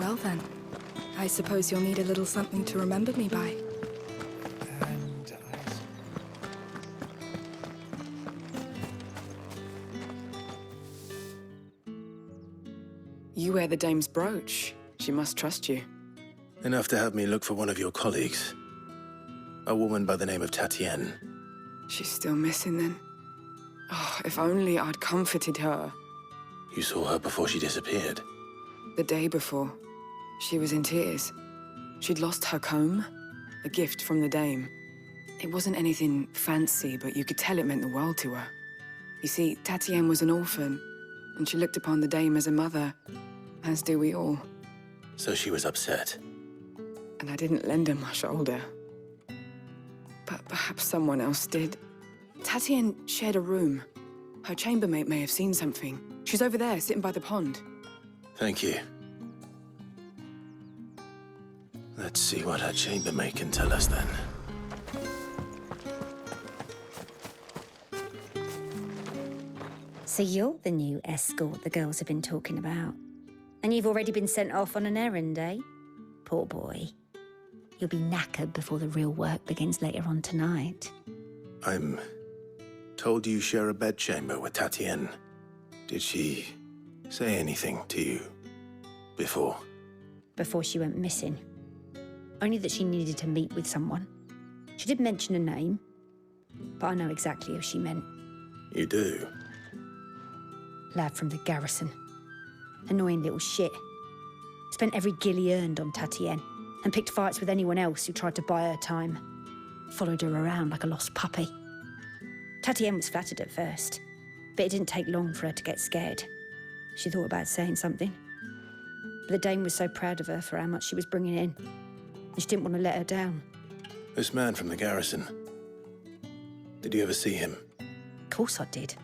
Well then, I suppose you'll need a little something to remember me by. And You wear the dame's brooch. She must trust you. Enough to have me look for one of your colleagues. A woman by the name of Tatienne. She's still missing then. Oh, if only I'd comforted her. You saw her before she disappeared. The day before, she was in tears. She'd lost her comb, a gift from the dame. It wasn't anything fancy, but you could tell it meant the world to her. You see, Tatienne was an orphan, and she looked upon the dame as a mother, as do we all. So she was upset. And I didn't lend her my shoulder. But perhaps someone else did. Tatienne shared a room. Her chambermaid may have seen something. She's over there, sitting by the pond. Thank you. Let's see what her chambermaid can tell us then. So you're the new escort the girls have been talking about. And you've already been sent off on an errand, eh? Poor boy. You'll be knackered before the real work begins later on tonight. I'm told you share a bedchamber with Tatienne. Did she say anything to you before? Before she went missing. Only that she needed to meet with someone. She did mention a name, but I know exactly who she meant. You do? Lad from the garrison. Annoying little shit. Spent every guil he earned on Tatienne and picked fights with anyone else who tried to buy her time. Followed her around like a lost puppy. Tatienne was flattered at first, but it didn't take long for her to get scared. She thought about saying something. But the dame was so proud of her for how much she was bringing in, and she didn't want to let her down. This man from the garrison. Did you ever see him? Of course I did.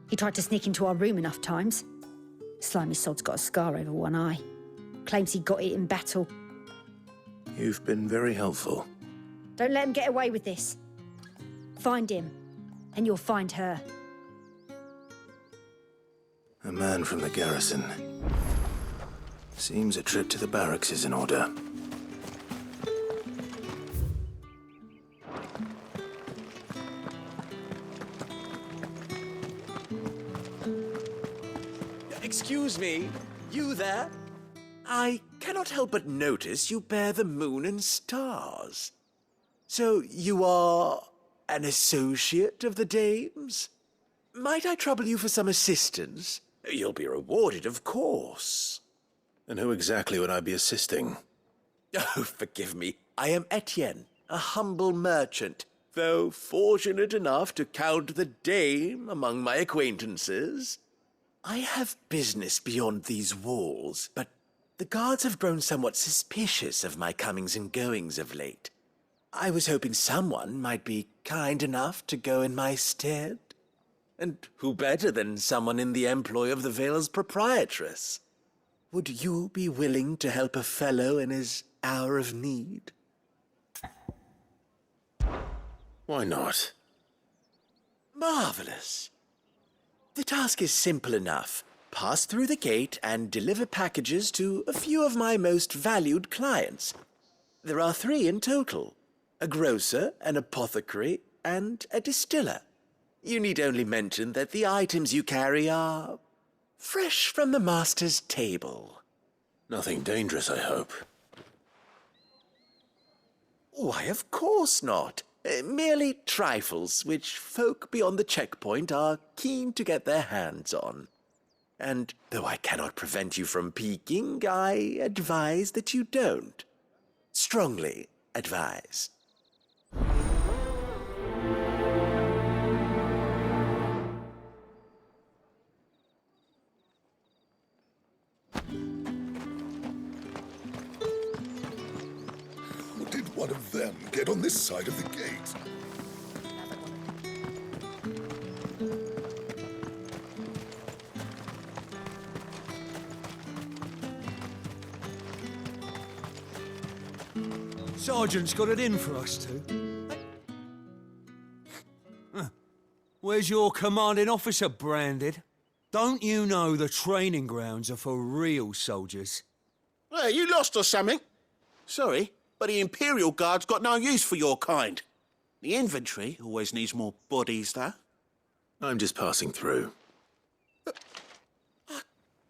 He tried to sneak into our room enough times. Slimy sod's got a scar over one eye. Claims he got it in battle. You've been very helpful. Don't let him get away with this. Find him, and you'll find her. A man from the garrison. Seems a trip to the barracks is in order. excuse me, you there? I cannot help but notice you bear the moon and stars. So you are an associate of the dame's? Might I trouble you for some assistance? You'll be rewarded, of course. And who exactly would I be assisting? Oh, forgive me. I am Etienne, a humble merchant, though fortunate enough to count the dame among my acquaintances. I have business beyond these walls, but the guards have grown somewhat suspicious of my comings and goings of late. I was hoping someone might be kind enough to go in my stead. And who better than someone in the employ of the Vale's proprietress? Would you be willing to help a fellow in his hour of need? Why not? Marvelous. The task is simple enough. Pass through the gate and deliver packages to a few of my most valued clients. There are 3 in total: a grocer, an apothecary, and a distiller. You need only mention that the items you carry are fresh from the master's table. Nothing dangerous, I hope. Why, of course not. Merely trifles which folk beyond the checkpoint are keen to get their hands on. And though I cannot prevent you from peeking, I advise that you don't. Strongly advise. How did one of them get on this side of the gate? Sergeant's got it in for us two. Where's your commanding officer branded? Don't you know the training grounds are for real soldiers? Hey, you lost or something? Sorry, but the Imperial Guard's got no use for your kind. The inventory always needs more bodies, though. I'm just passing through. I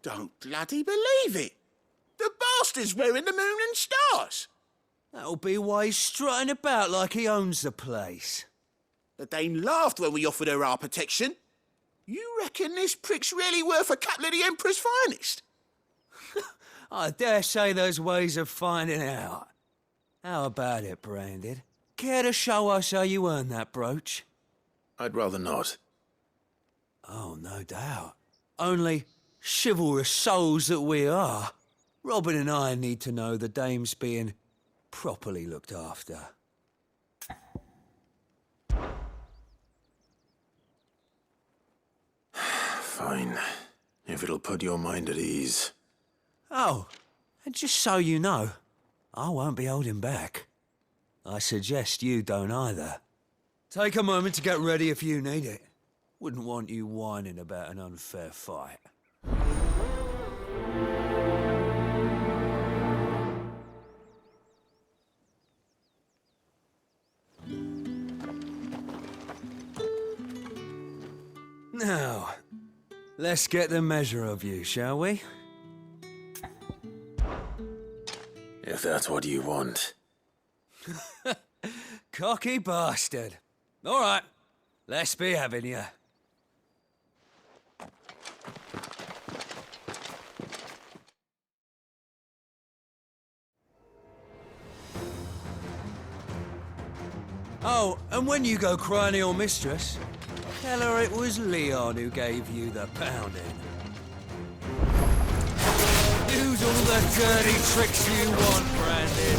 don't bloody believe it. The bastard's wearing the moon and stars. That'll be why he's strutting about like he owns the place. The Dane laughed when we offered her our protection. You reckon this prick's really worth a couple of the Emperor's finest? I dare say there's ways of finding out. How about it, Branded? Care to show us how you earned that brooch? I'd rather not. Oh, no doubt. Only chivalrous souls that we are, Robin and I need to know the dame's being properly looked after. Fine. If it'll put your mind at ease. Oh, and just so you know, I won't be holding back. I suggest you don't either. Take a moment to get ready if you need it. Wouldn't want you whining about an unfair fight. Now, let's get the measure of you, shall we? If that's what you want. Cocky bastard. All right, let's be having you. Oh, and when you go crying to your mistress, tell her it was Leon who gave you the pounding. Use all the dirty tricks you want, Brandon.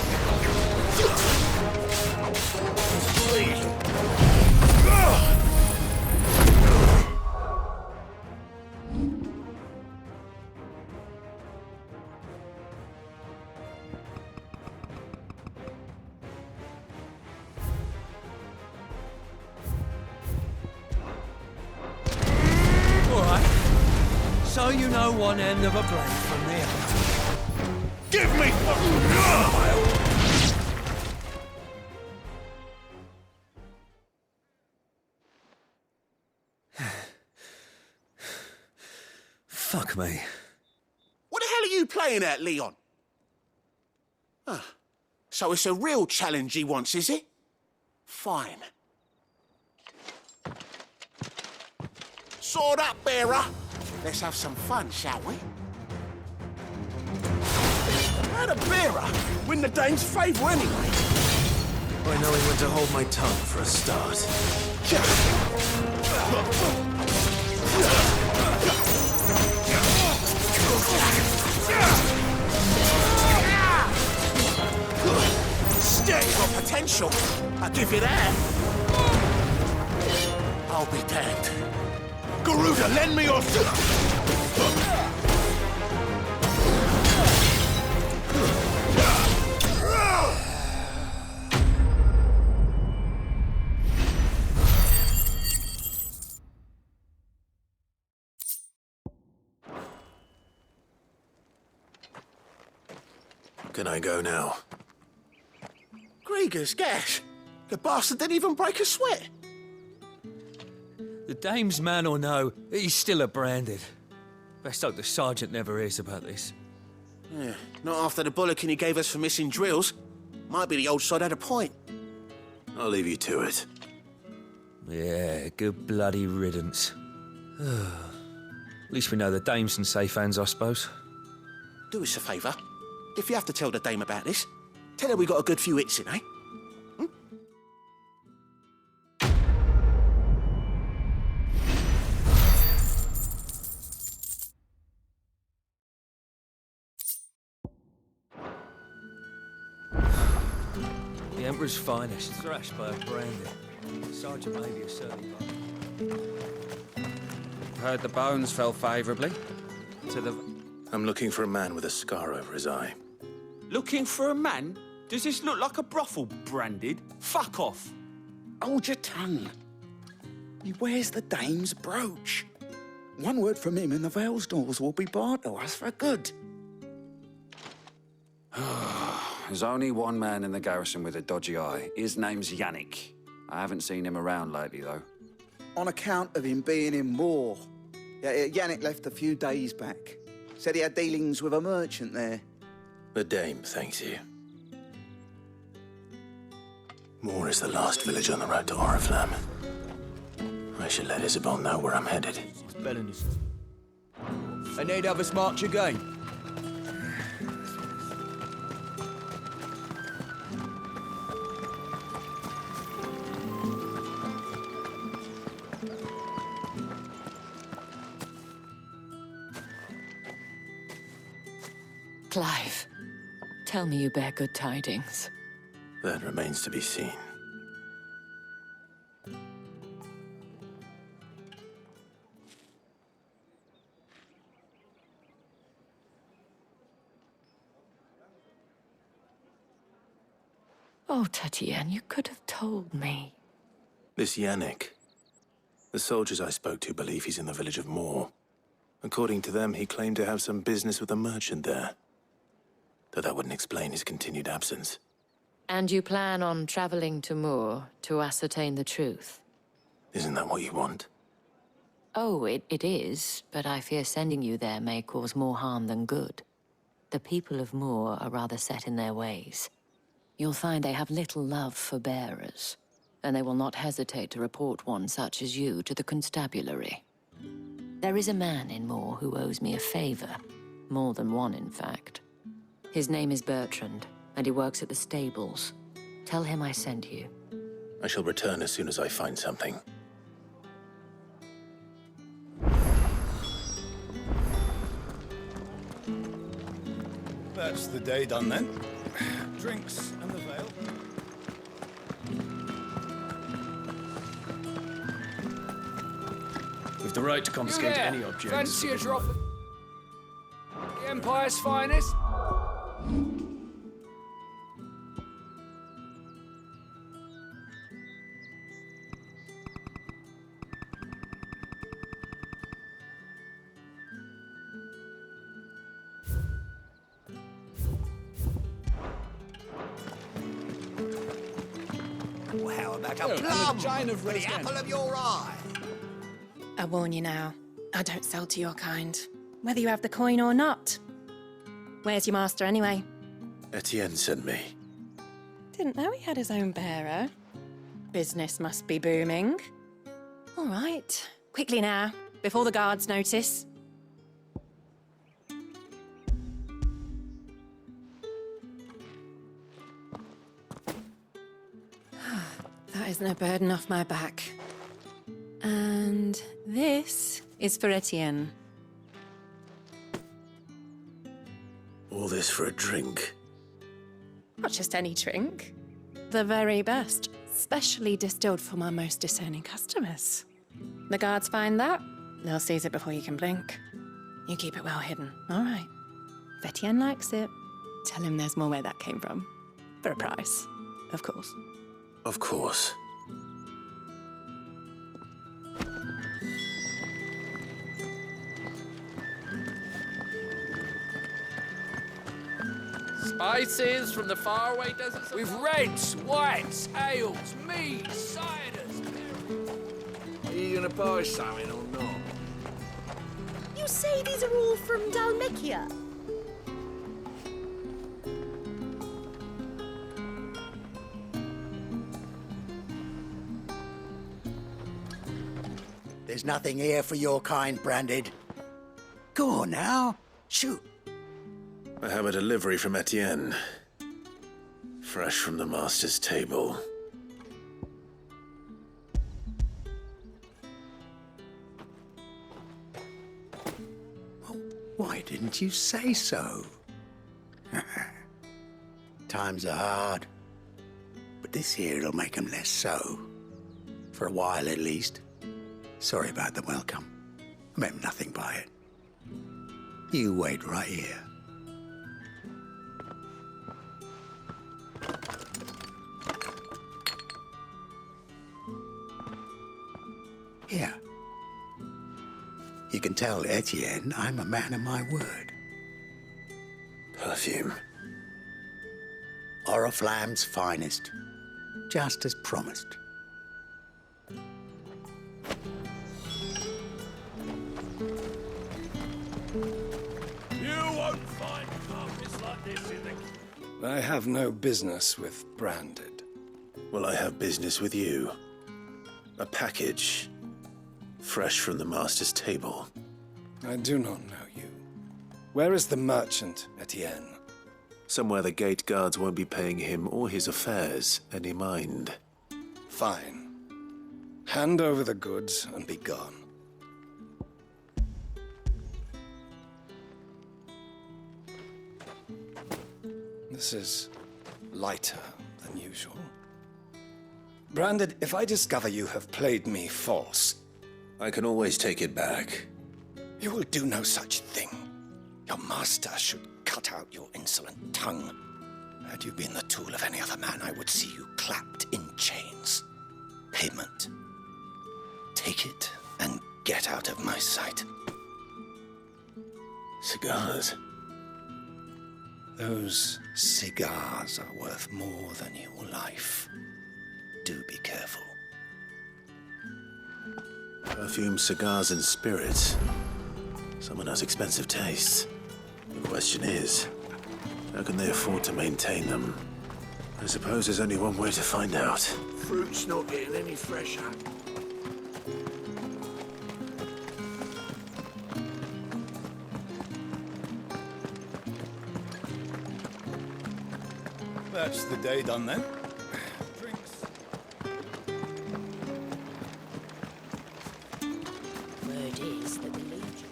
All right. So you know one end of a blade from the other. Give me Fuck me. What the hell are you playing at, Leon? So it's a real challenge he wants, is it? Fine. Sword up, bearer. Let's have some fun, shall we? How the bearer win the Dane's favour anyway? By knowing when to hold my tongue for a start. Steady got potential. I'll give you that. I'll be damned. Garuda, lend me your... Can I go now? Grieger's gas. The bastard didn't even break a sweat. The dame's man or no, he's still a Branded. Best hope the sergeant never hears about this. Yeah, not after the bollocking he gave us for missing drills. Might be the old sod had a point. I'll leave you to it. Yeah, good bloody riddance. At least we know the dame's in safe hands, I suppose. Do us a favour. If you have to tell the dame about this, tell her we got a good few hits in, eh? The Emperor's finest, thrashed by a Branded. Sergeant may be a certain Heard the bones fell favourably to the... I'm looking for a man with a scar over his eye. Looking for a man? Does this look like a brothel, Branded? Fuck off. Hold your tongue. He wears the dame's brooch. One word from him and the Vale's doors will be barred to us for good. There's only one man in the garrison with a dodgy eye. His name's Yannick. I haven't seen him around lately, though. On account of him being in war. Yeah, Yannick left a few days back. Said he had dealings with a merchant there. The dame thanks you. Moor is the last village on the road to Oriflamme. I should let Isabel know where I'm headed. I need have us march again. Clive, tell me you bear good tidings. That remains to be seen. Oh, Tatienne, you could have told me. This Yannick. The soldiers I spoke to believe he's in the village of Moor. According to them, he claimed to have some business with a merchant there. Though that wouldn't explain his continued absence. And you plan on traveling to Moor to ascertain the truth? Isn't that what you want? Oh, it is, but I fear sending you there may cause more harm than good. The people of Moor are rather set in their ways. You'll find they have little love for bearers, and they will not hesitate to report one such as you to the constabulary. There is a man in Moor who owes me a favor, more than one, in fact. His name is Bertrand, and he works at the stables. Tell him I sent you. I shall return as soon as I find something. That's the day done then. Drinks and the veil. With the right to confiscate any objects. Fancy a drop of the Empire's finest? Well, how about a plum? Giant For the apple of your eye. I warn you now, I don't sell to your kind, whether you have the coin or not. Where's your master, anyway? Etienne sent me. Didn't know he had his own bearer. Business must be booming. All right, quickly now, before the guards notice. That isn't a burden off my back. And this is for Etienne. All this for a drink. Not just any drink. The very best, specially distilled for my most discerning customers. The guards find that, they'll seize it before you can blink. You keep it well hidden, all right. If Etienne likes it, tell him there's more where that came from. For a price, of course. Of course. Spices from the faraway deserts. With reds, whites, ales, meads, ciders. Are you gonna buy something or not? You say these are all from Dhalmekia? There's nothing here for your kind, Branded. Go on now, shoot. I have a delivery from Etienne. Fresh from the master's table. Why didn't you say so? Times are hard, but this here'll make 'em less so. For a while, at least. Sorry about the welcome. I meant nothing by it. You wait right here. Here. You can tell Etienne I'm a man of my word. Perfume. Oriflamme's finest. Just as promised. You won't find carpets like this in the... I have no business with branded. Well, I have business with you. A package. Fresh from the master's table. I do not know you. Where is the merchant, Etienne? Somewhere the gate guards won't be paying him or his affairs any mind. Fine. Hand over the goods and be gone. This is lighter than usual. Branded, if I discover you have played me false... I can always take it back. You will do no such thing. Your master should cut out your insolent tongue. Had you been the tool of any other man, I would see you clapped in chains. Payment. Take it and get out of my sight. Cigars. Those cigars are worth more than your life. Do be careful. Perfume, cigars, and spirits. Someone has expensive tastes. The question is, how can they afford to maintain them? I suppose there's only one way to find out. Fruit's not getting any fresher. That's the day done then. Drinks. Word is that the Legion...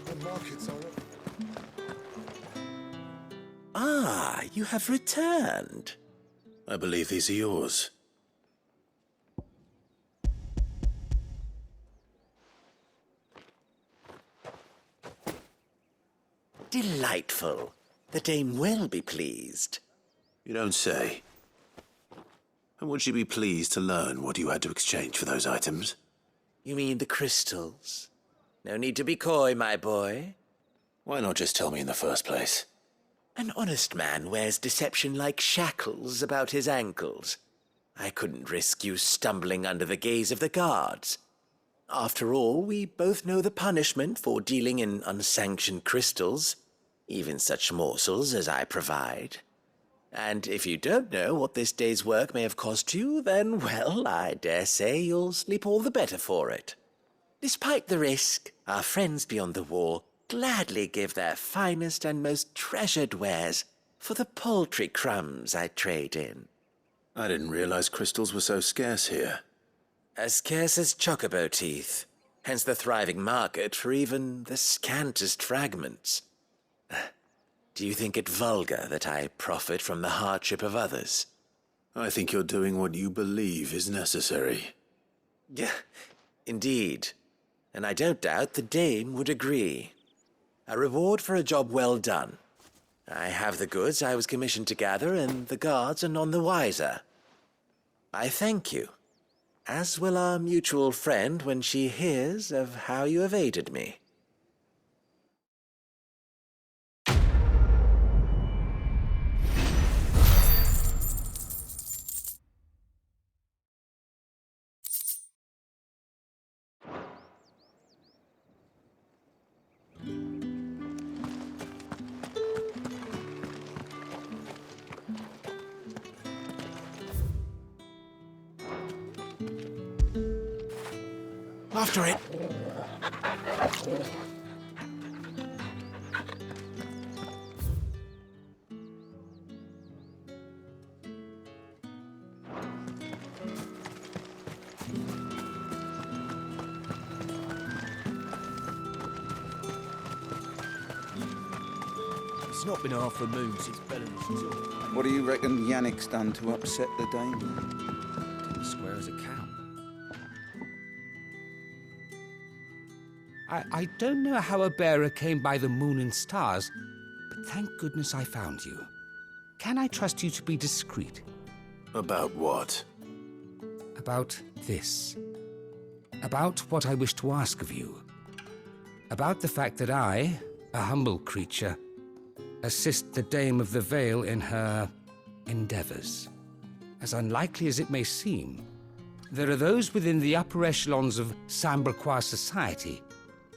The markets are open. Ah, you have returned. I believe these are yours. Delightful. The dame will be pleased. You don't say. And would she be pleased to learn what you had to exchange for those items? You mean the crystals? No need to be coy, my boy. Why not just tell me in the first place? An honest man wears deception like shackles about his ankles. I couldn't risk you stumbling under the gaze of the guards. After all, we both know the punishment for dealing in unsanctioned crystals, even such morsels as I provide. And if you don't know what this day's work may have cost you, then, well, I dare say you'll sleep all the better for it. Despite the risk, our friends beyond the wall gladly give their finest and most treasured wares for the paltry crumbs I trade in. I didn't realize crystals were so scarce here. As scarce as chocobo teeth, hence the thriving market for even the scantest fragments. Do you think it vulgar that I profit from the hardship of others? I think you're doing what you believe is necessary. Yeah, indeed. And I don't doubt the dame would agree. A reward for a job well done. I have the goods I was commissioned to gather, and the guards are none the wiser. I thank you, as will our mutual friend when she hears of how you have aided me. After it. It's not been half a moon since Belen's took. What do you reckon Yannick's done to upset the dame? Didn't square as a cow. I don't know how a bearer came by the moon and stars, but thank goodness I found you. Can I trust you to be discreet? About what? About this. About what I wish to ask of you. About the fact that I, a humble creature, assist the Dame of the Vale in her endeavors. As unlikely as it may seem, there are those within the upper echelons of Sanbrequois society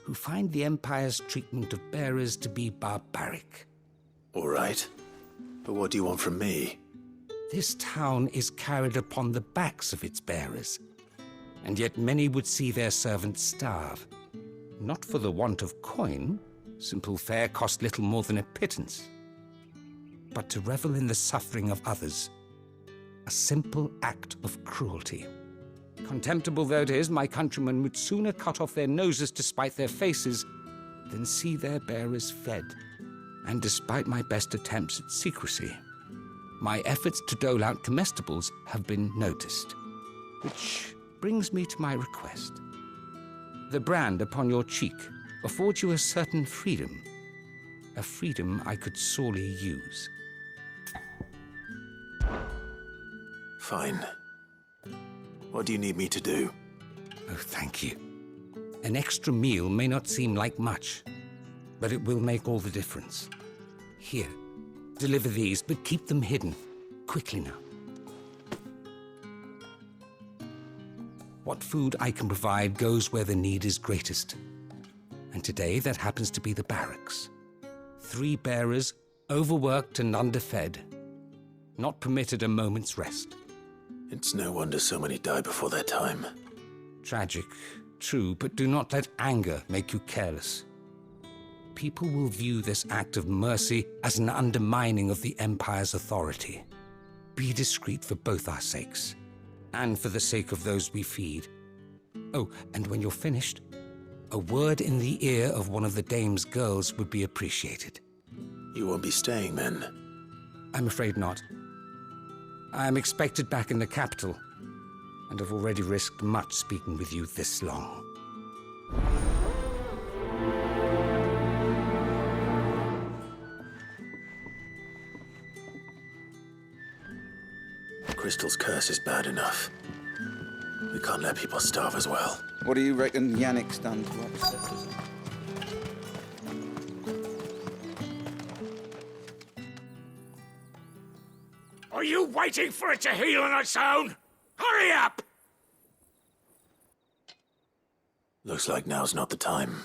who find the Empire's treatment of bearers to be barbaric. All right. But what do you want from me? This town is carried upon the backs of its bearers, and yet many would see their servants starve. Not for the want of coin, simple fare cost little more than a pittance, but to revel in the suffering of others, a simple act of cruelty. Contemptible though it is, my countrymen would sooner cut off their noses to spite their faces than see their bearers fed. And despite my best attempts at secrecy, my efforts to dole out comestibles have been noticed. Which brings me to my request. The brand upon your cheek affords you a certain freedom, a freedom I could sorely use. Fine. What do you need me to do? Oh, thank you. An extra meal may not seem like much, but it will make all the difference. Here, deliver these, but keep them hidden. Quickly now. What food I can provide goes where the need is greatest. And today, that happens to be the barracks. 3 bearers, overworked and underfed, not permitted a moment's rest. It's no wonder so many die before their time. Tragic, true, but do not let anger make you careless. People will view this act of mercy as an undermining of the Empire's authority. Be discreet for both our sakes, and for the sake of those we feed. Oh, and when you're finished, a word in the ear of one of the Dame's girls would be appreciated. You won't be staying, then? I'm afraid not. I am expected back in the capital, and have already risked much speaking with you this long. Crystal's curse is bad enough. We can't let people starve as well. What do you reckon Yannick's done to upset us? Are you waiting for it to heal on its own? Hurry up! Looks like now's not the time.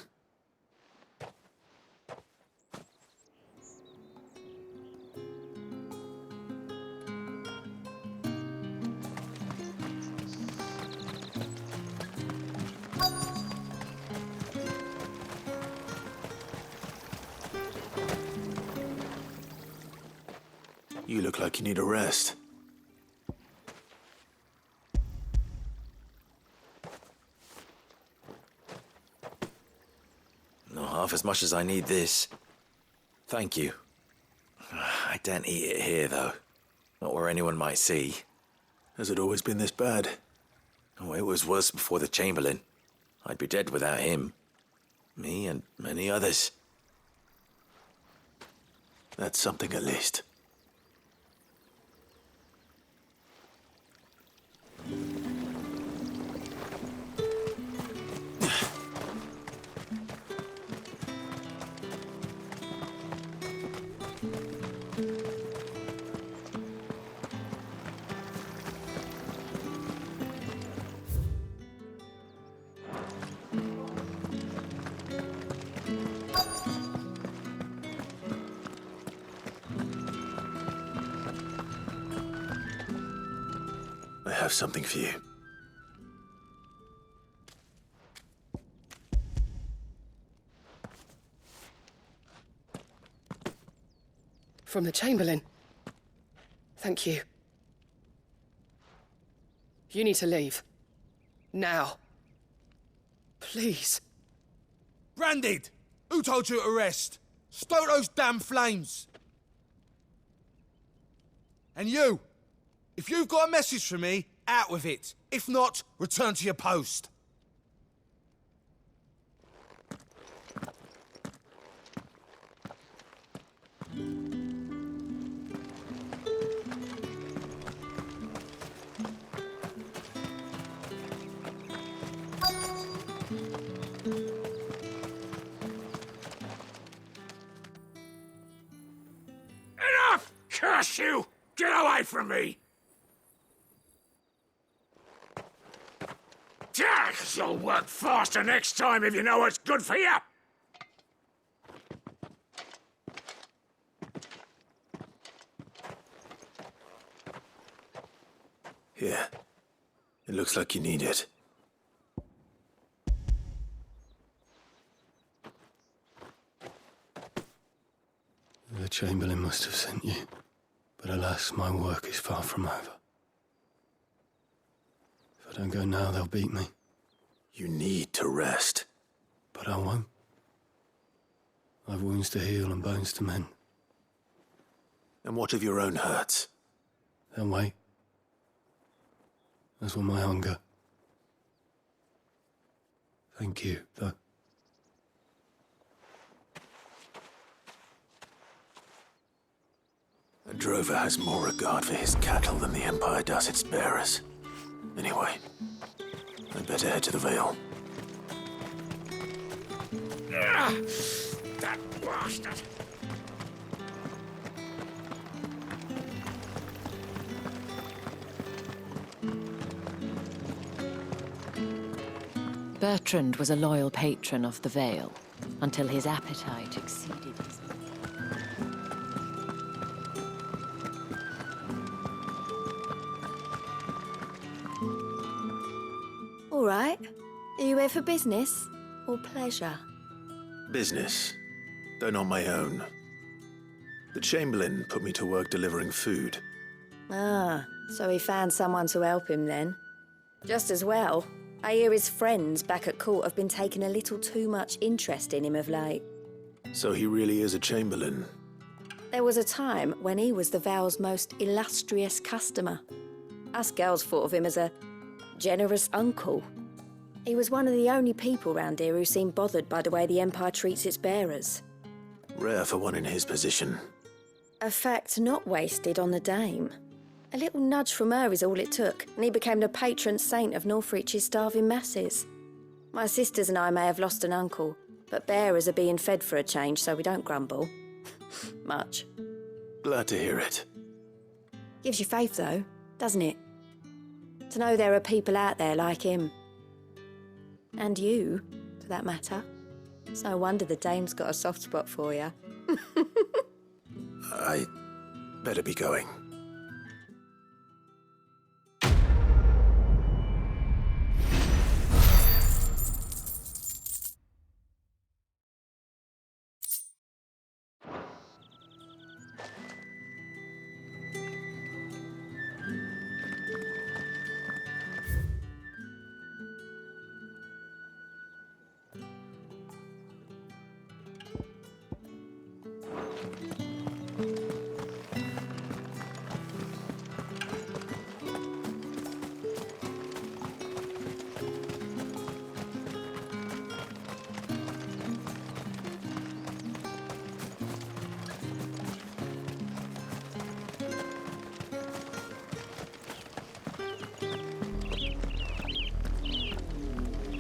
You look like you need a rest. Not half as much as I need this. Thank you. I daren't eat it here, though. Not where anyone might see. Has it always been this bad? Oh, it was worse before the Chamberlain. I'd be dead without him. Me and many others. That's something at least. I have something for you. From the Chamberlain. Thank you. You need to leave. Now. Please. Branded! Who told you to rest? Stoke those damn flames! And you! If you've got a message for me, out with it. If not, return to your post. Curse you! Get away from me! You'll work faster next time if you know what's good for you! Here. It looks like you need it. The Chamberlain must have sent you, but alas, my work is far from over. If I don't go now, they'll beat me. You need to rest. But I won't. I've wounds to heal and bones to mend. And what of your own hurts? They'll wait. As will my hunger. Thank you, though. A drover has more regard for his cattle than the Empire does its bearers. Anyway, I'd better head to the Vale. That bastard! Bertrand was a loyal patron of the Vale, until his appetite exceeded his... All right. Are you here for business or pleasure? Business, though not my own. The Chamberlain put me to work delivering food. Ah, so he found someone to help him then. Just as well. I hear his friends back at court have been taking a little too much interest in him of late. So he really is a Chamberlain. There was a time when he was the Vale's most illustrious customer. Us girls thought of him as a generous uncle. He was one of the only people round here who seemed bothered by the way the Empire treats its bearers. Rare for one in his position. A fact not wasted on the dame. A little nudge from her is all it took, and he became the patron saint of Northreach's starving masses. My sisters and I may have lost an uncle, but bearers are being fed for a change, so we don't grumble. Much. Glad to hear it. Gives you faith, though, doesn't it? To know there are people out there like him. And you, for that matter. It's no wonder the dame's got a soft spot for you. I better be going.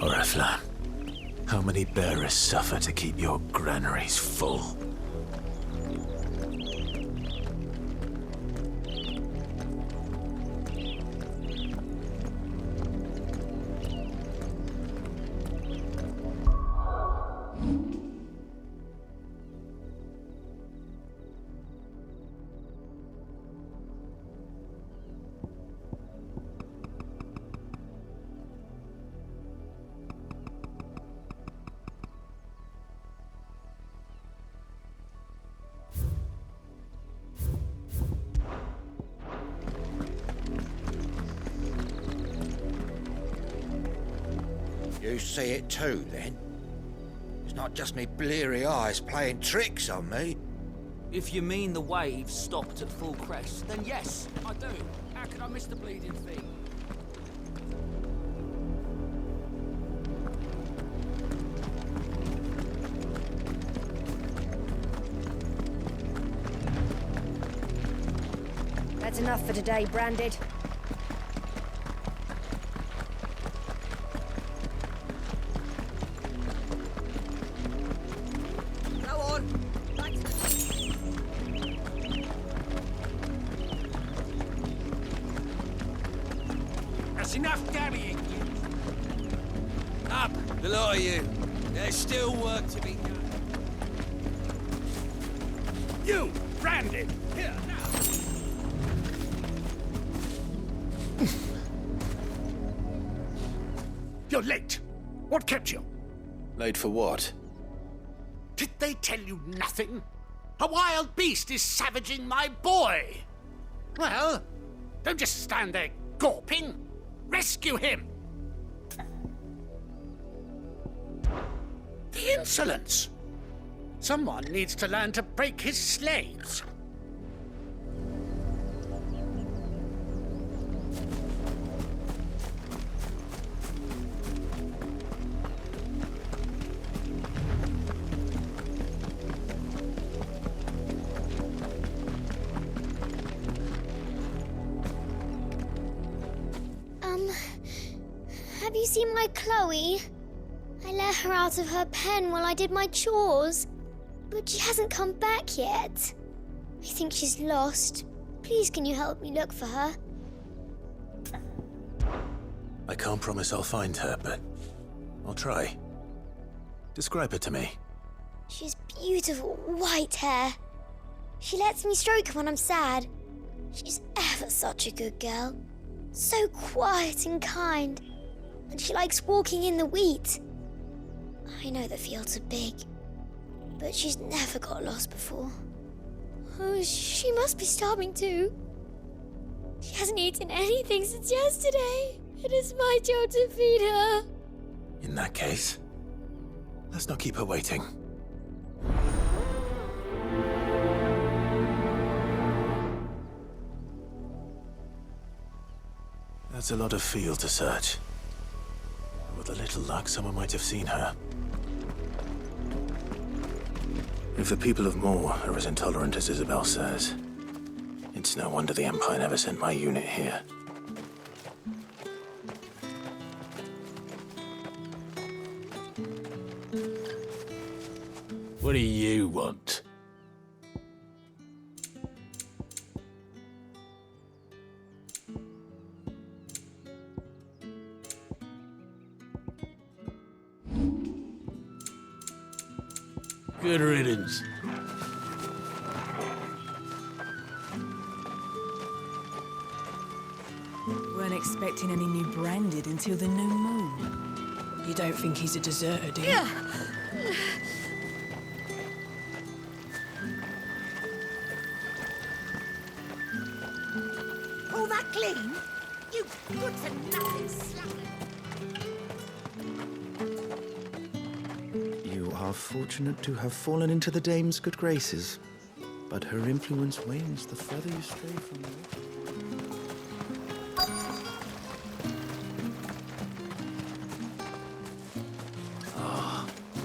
Oriflamme, how many bearers suffer to keep your granaries full? You see it too, then? It's not just me bleary eyes playing tricks on me. If you mean the waves stopped at full crest, then yes, I do. How could I miss the bleeding thing? That's enough for today, Branded. That's enough dallying. Up, the lot of you. There's still work to be done. You, branded! Here, now! You're late. What kept you? Late for what? Did they tell you nothing? A wild beast is savaging my boy. Well, don't just stand there gawping. Rescue him. The insolence! Someone needs to learn to break his slaves. Have you seen my Chloe? I let her out of her pen while I did my chores, but she hasn't come back yet. I think she's lost. Please, can you help me look for her? I can't promise I'll find her, but I'll try. Describe her to me. She has beautiful white hair. She lets me stroke her when I'm sad. She's ever such a good girl. So quiet and kind. And she likes walking in the wheat. I know the fields are big, but she's never got lost before. Oh, she must be starving too. She hasn't eaten anything since yesterday. It is my job to feed her. In that case, let's not keep her waiting. That's a lot of field to search. With a little luck, someone might have seen her. If the people of Moor are as intolerant as Isabel says, it's no wonder the Empire never sent my unit here. What do you want? Good riddance. Weren't expecting any new branded until the new moon. You don't think he's a deserter, do you? Yeah. All that clean? You good-for-nothing slacker. You are fortunate to have fallen into the dame's good graces, but her influence wanes the further you stray from her.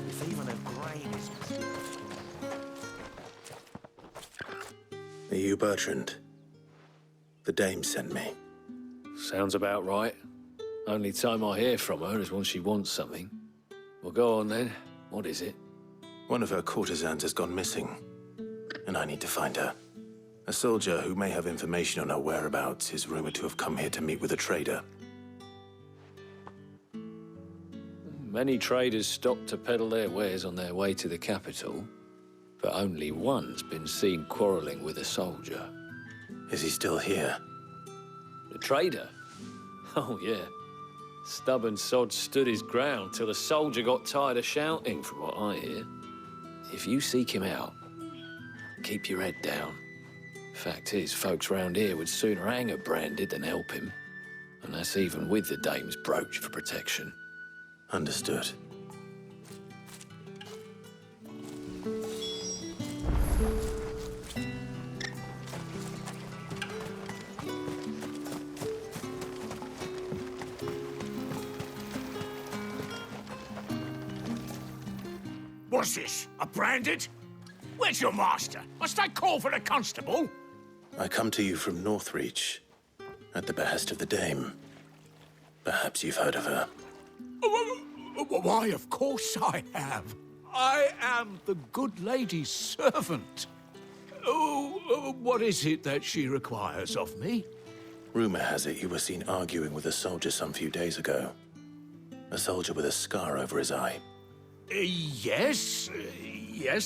If even a grain is... Are you Bertrand? The dame sent me. Sounds about right. Only time I hear from her is when she wants something. Well, go on then. What is it? One of her courtesans has gone missing, and I need to find her. A soldier who may have information on her whereabouts is rumored to have come here to meet with a trader. Many traders stop to peddle their wares on their way to the capital, but only one's been seen quarreling with a soldier. Is he still here? The trader? Oh, yeah. Stubborn sod stood his ground till the soldier got tired of shouting, from what I hear. If you seek him out, keep your head down. Fact is, folks round here would sooner hang a branded than help him. And that's even with the dame's brooch for protection. Understood. What's this? A branded? Where's your master? Must I call for a constable? I come to you from Northreach, at the behest of the dame. Perhaps you've heard of her. Why, of course I have. I am the good lady's servant. Oh, what is it that she requires of me? Rumor has it you were seen arguing with a soldier some few days ago. A soldier with a scar over his eye. Yes,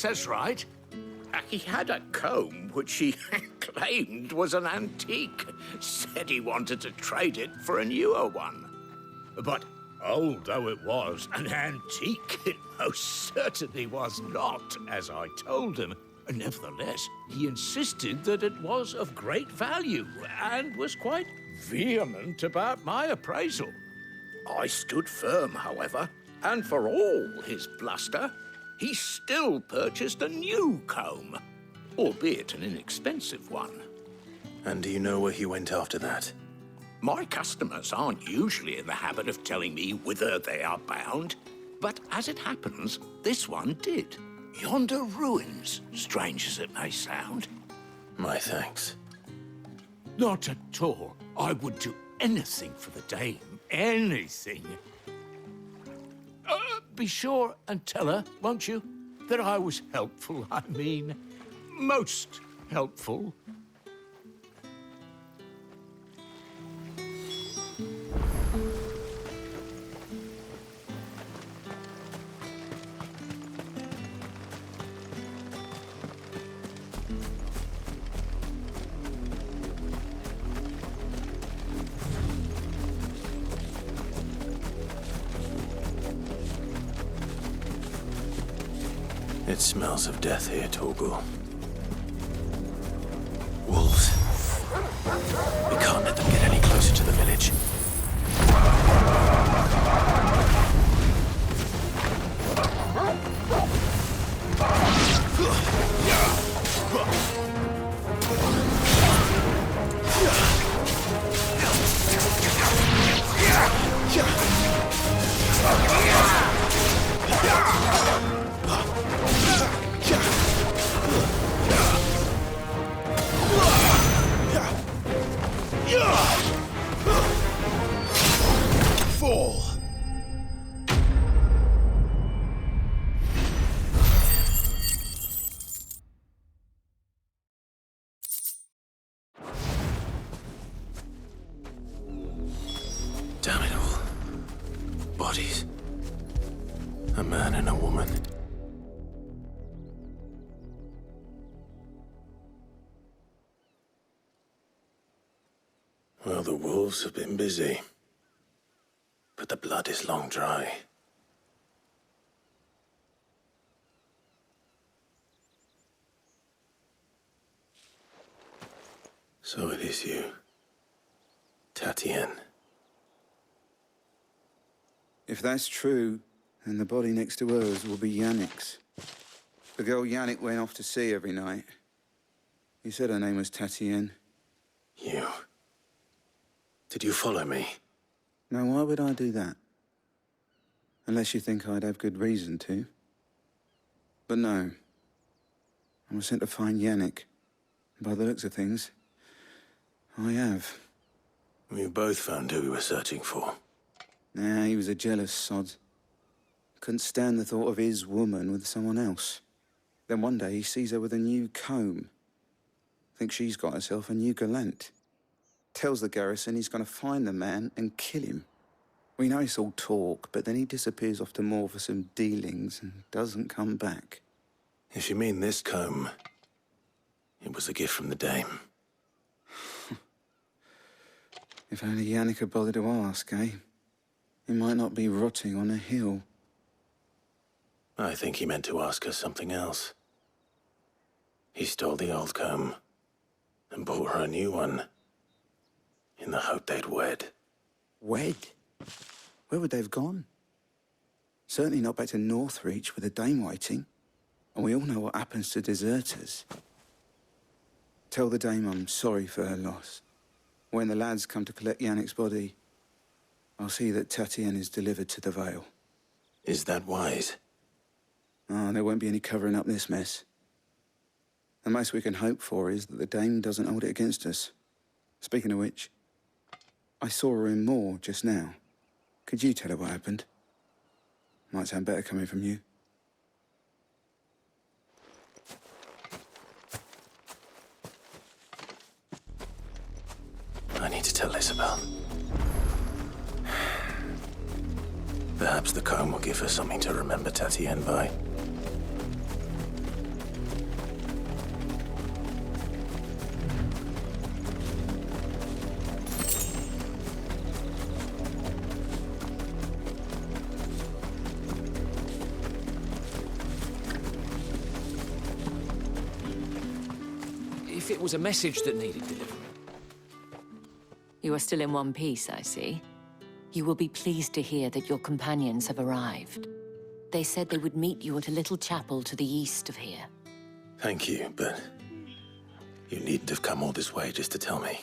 that's right. He had a comb which he claimed was an antique. Said he wanted to trade it for a newer one. But old though it was, an antique it most certainly was not, as I told him. Nevertheless, he insisted that it was of great value and was quite vehement about my appraisal. I stood firm, however, and for all his bluster, he still purchased a new comb, albeit an inexpensive one. And do you know where he went after that? My customers aren't usually in the habit of telling me whither they are bound, but as it happens, this one did. Yonder ruins, strange as it may sound. My thanks. Not at all. I would do anything for the dame. Anything. Be sure and tell her, won't you, that I was helpful. I mean, most helpful. It smells of death here, Torgal. Wolves. We can't let them get any closer to the village. Fall! Damn it all. Bodies. A man and a woman. Well, the wolves have been busy. But the blood is long dry. So it is you, Tatienne. If that's true, then the body next to hers will be Yannick's. The girl Yannick went off to sea every night. He said her name was Tatienne. You? Did you follow me? Now, why would I do that? Unless you think I'd have good reason to. But no. I was sent to find Yannick. By the looks of things, I have. We both found who we were searching for. Nah, he was a jealous sod. Couldn't stand the thought of his woman with someone else. Then one day he sees her with a new comb. Thinks she's got herself a new gallant. Tells the garrison he's going to find the man and kill him. We know it's all talk, but then he disappears off to Moor for some dealings and doesn't come back. If you mean this comb, it was a gift from the dame. If only Yannick had bothered to ask, eh? He might not be rotting on a hill. I think he meant to ask her something else. He stole the old comb and bought her a new one. In the hope they'd wed. Wed? Where would they have gone? Certainly not back to Northreach with a dame waiting. And we all know what happens to deserters. Tell the dame I'm sorry for her loss. When the lads come to collect Yannick's body, I'll see that Tatienne is delivered to the Vale. Is that wise? Ah, there won't be any covering up this mess. The most we can hope for is that the dame doesn't hold it against us. Speaking of which, I saw her in Moor just now. Could you tell her what happened? Might sound better coming from you. I need to to tell Isabel. Perhaps the comb will give her something to remember Tatienne by. If it was a message that needed delivering. You are still in one piece, I see. You will be pleased to hear that your companions have arrived. They said they would meet you at a little chapel to the east of here. Thank you, but you needn't have come all this way just to tell me.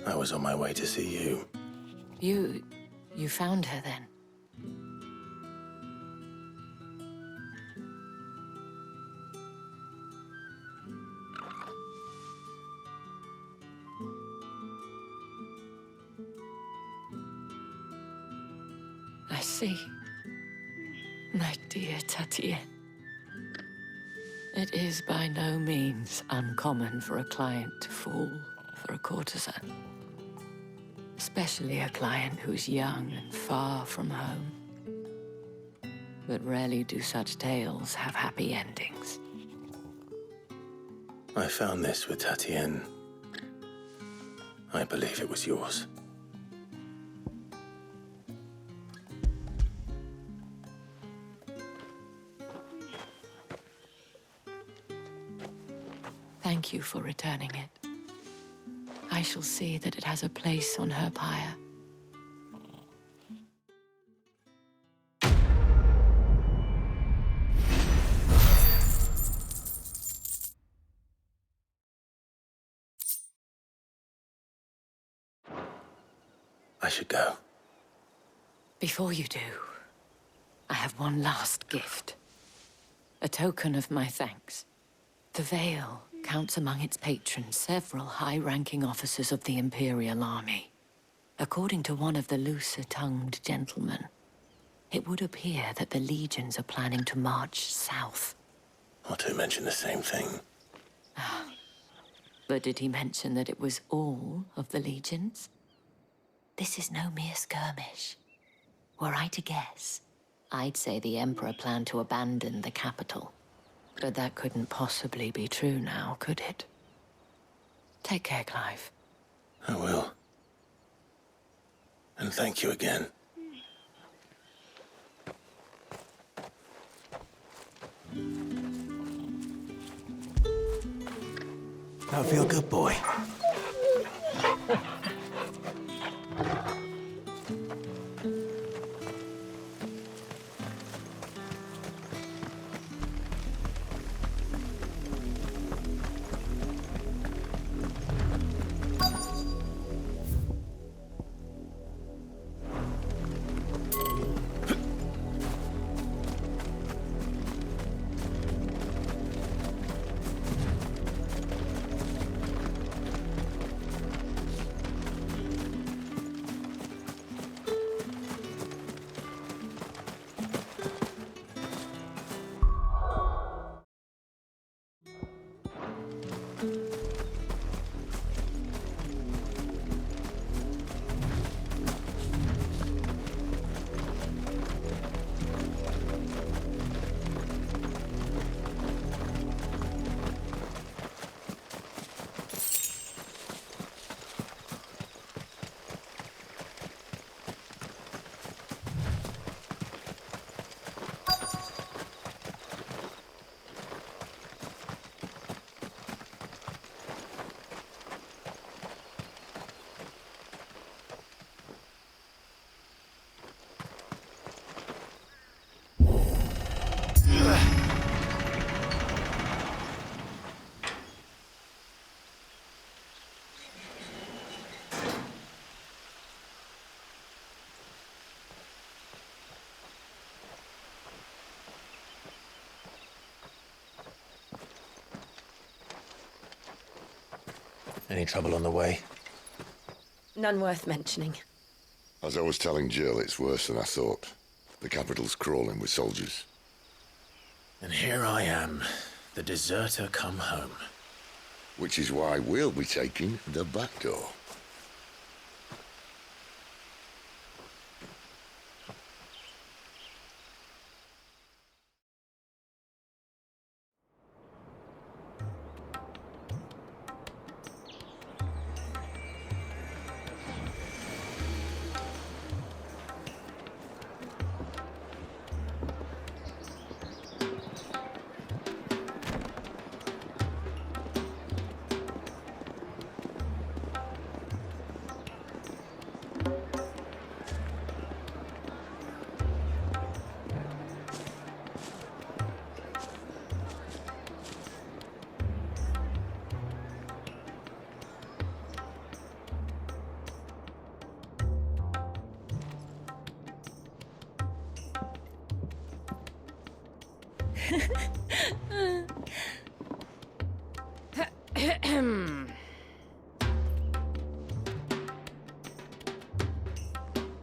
I was on my way to see you. You found her then? I see. My dear Tatienne. It is by no means uncommon for a client to fall for a courtesan. Especially a client who's young and far from home. But rarely do such tales have happy endings. I found this with Tatienne. I believe it was yours. Thank you for returning it. I shall see that it has a place on her pyre. I should go. Before you do, I have one last gift. A token of my thanks. The Vale counts among its patrons several high-ranking officers of the Imperial Army. According to one of the looser-tongued gentlemen, it would appear that the legions are planning to march south. Not to mention the same thing. But did he mention that it was all of the legions? This is no mere skirmish. Were I to guess, I'd say the Emperor planned to abandon the capital. But that couldn't possibly be true now, could it? Take care, Clive. I will. And thank you again. Don't feel good, boy. Any trouble on the way? None worth mentioning. As I was telling Jill, it's worse than I thought. The capital's crawling with soldiers. And here I am, the deserter come home. Which is why we'll be taking the back door.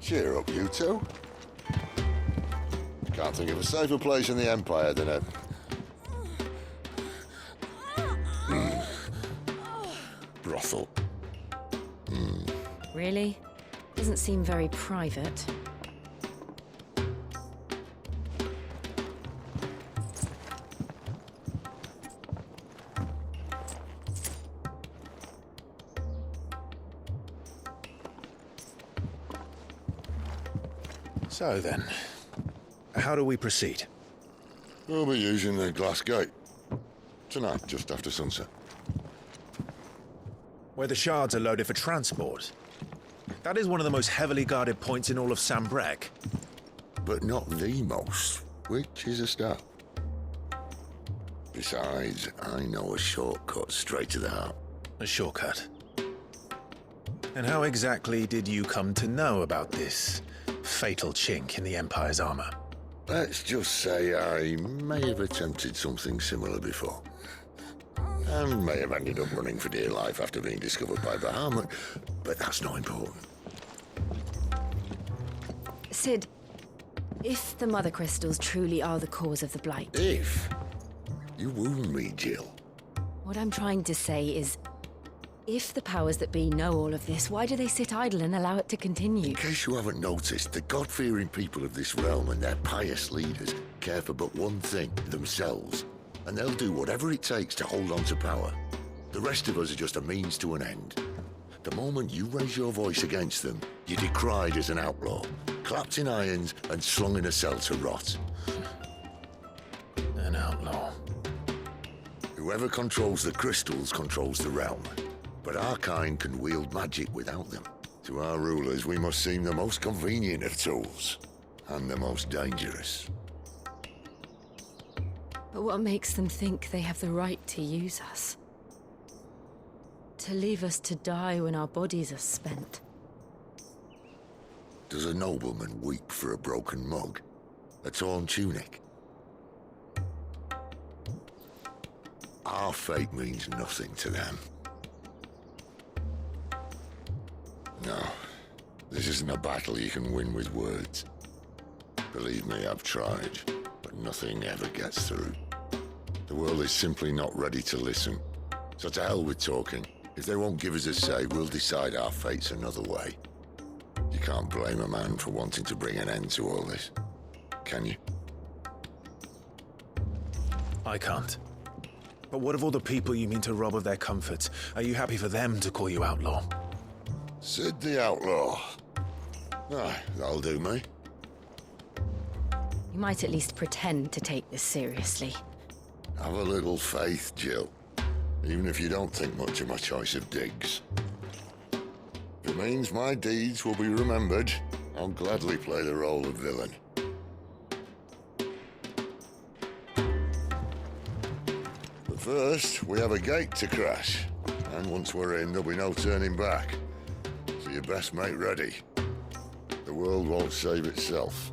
Cheer up, you two. Can't think of a safer place in the Empire than a... brothel. Really? Doesn't seem very private. So then, how do we proceed? We'll be using the glass gate. Tonight, just after sunset. Where the shards are loaded for transport. That is one of the most heavily guarded points in all of Sanbreque. But not the most, which is a start. Besides, I know a shortcut straight to the heart. A shortcut? And how exactly did you come to know about this fatal chink in the Empire's armor? Let's just say I may have attempted something similar before. And may have ended up running for dear life after being discovered by Bahamut, but that's not important. Sid, if the Mother Crystals truly are the cause of the Blight... If? You wound me, Jill. What I'm trying to say is, if the powers that be know all of this, why do they sit idle and allow it to continue? In case you haven't noticed, the God-fearing people of this realm and their pious leaders care for but one thing, themselves. And they'll do whatever it takes to hold on to power. The rest of us are just a means to an end. The moment you raise your voice against them, you're decried as an outlaw, clapped in irons and slung in a cell to rot. An outlaw. Whoever controls the crystals controls the realm. But our kind can wield magic without them. To our rulers, we must seem the most convenient of tools, and the most dangerous. But what makes them think they have the right to use us? To leave us to die when our bodies are spent? Does a nobleman weep for a broken mug? A torn tunic? Our fate means nothing to them. No, this isn't a battle you can win with words. Believe me, I've tried, but nothing ever gets through. The world is simply not ready to listen. So to hell with talking. If they won't give us a say, we'll decide our fates another way. You can't blame a man for wanting to bring an end to all this, can you? I can't. But what of all the people you mean to rob of their comforts? Are you happy for them to call you outlaw? Sid the Outlaw. Ah, that'll do me. You might at least pretend to take this seriously. Have a little faith, Jill. Even if you don't think much of my choice of digs. If it means my deeds will be remembered, I'll gladly play the role of villain. But first, we have a gate to crash. And once we're in, there'll be no turning back. So you best make ready. The world won't save itself.